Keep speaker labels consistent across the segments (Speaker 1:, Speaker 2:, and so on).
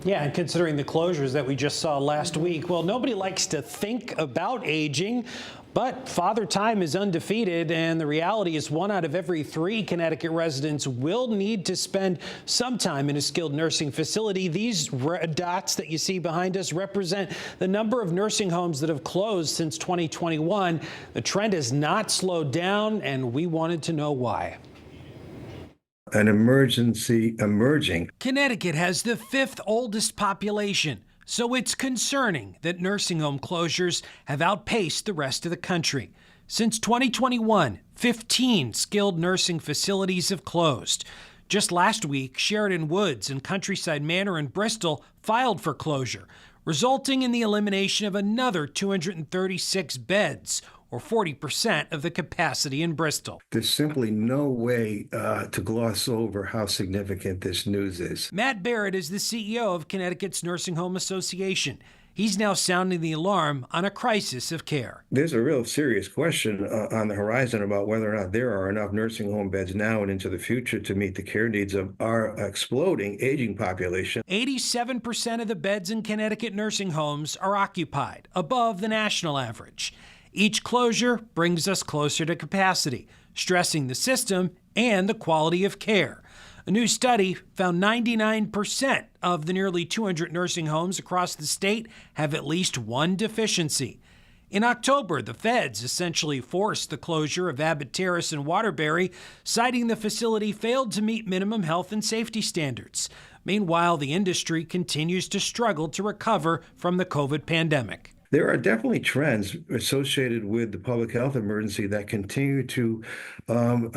Speaker 1: Yeah, and considering the closures that we just saw last week, well, nobody likes to think about aging, but Father Time is undefeated, and the reality is 1 out of every 3 Connecticut residents will need to spend some time in a skilled nursing facility. These dots that you see behind us represent the number of nursing homes that have closed since 2021. The trend has not slowed down, and we wanted to know why.
Speaker 2: An emergency emerging.
Speaker 1: Connecticut has the 5th oldest population, so it's concerning that nursing home closures have outpaced the rest of the country. Since 2021, 15 skilled nursing facilities have closed. Just last week, Sheridan Woods and Countryside Manor in Bristol filed for closure, resulting in the elimination of another 236 beds, or 40% of the capacity in Bristol.
Speaker 2: There's simply no way to gloss over how significant this news is.
Speaker 1: Matt Barrett is the CEO of Connecticut's Nursing Home Association. He's now sounding the alarm on a crisis of care.
Speaker 2: There's a real serious question on the horizon about whether or not there are enough nursing home beds now and into the future to meet the care needs of our exploding aging population.
Speaker 1: 87% of the beds in Connecticut nursing homes are occupied, above the national average. Each closure brings us closer to capacity, stressing the system and the quality of care. A new study found 99% of the nearly 200 nursing homes across the state have at least one deficiency. In October, the feds essentially forced the closure of Abbott Terrace in Waterbury, citing the facility failed to meet minimum health and safety standards. Meanwhile, the industry continues to struggle to recover from the COVID pandemic.
Speaker 2: There are definitely trends associated with the public health emergency that continue to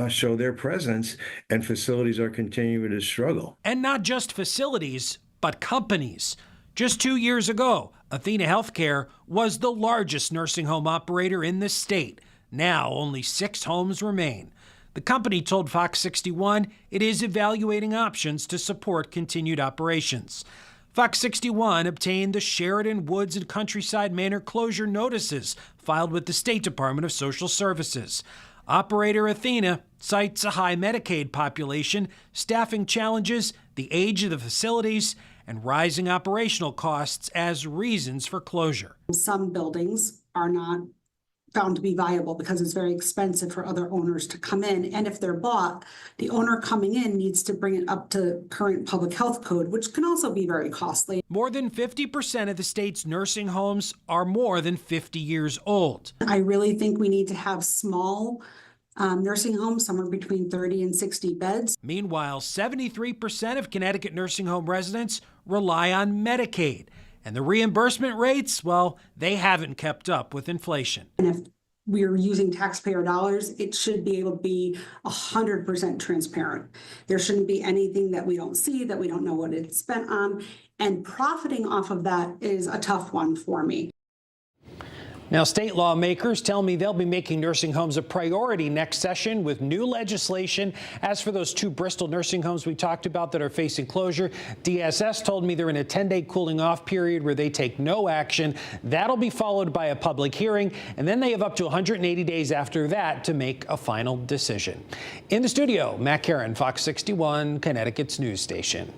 Speaker 2: show their presence, and facilities are continuing to struggle.
Speaker 1: And not just facilities, but companies. Just 2 years ago, Athena Healthcare was the largest nursing home operator in the state. Now, only 6 homes remain. The company told Fox 61 it is evaluating options to support continued operations. Fox 61 obtained the Sheridan Woods and Countryside Manor closure notices filed with the State Department of Social Services. Operator Athena cites a high Medicaid population, staffing challenges, the age of the facilities, and rising operational costs as reasons for closure.
Speaker 3: Some buildings are not found to be viable because it's very expensive for other owners to come in. And if they're bought, the owner coming in needs to bring it up to current public health code, which can also be very costly.
Speaker 1: More than 50% of the state's nursing homes are more than 50 years old.
Speaker 3: I really think we need to have small nursing homes, somewhere between 30 and 60 beds.
Speaker 1: Meanwhile, 73% of Connecticut nursing home residents rely on Medicaid. And the reimbursement rates, well, they haven't kept up with inflation.
Speaker 3: And if we're using taxpayer dollars, it should be able to be 100% transparent. There shouldn't be anything that we don't see, that we don't know what it's spent on. And profiting off of that is a tough one for me.
Speaker 1: Now, state lawmakers tell me they'll be making nursing homes a priority next session with new legislation. As for those 2 Bristol nursing homes we talked about that are facing closure, DSS told me they're in a 10-day cooling off period where they take no action. That'll be followed by a public hearing, and then they have up to 180 days after that to make a final decision. In the studio, Matt Karen, Fox 61, Connecticut's news station.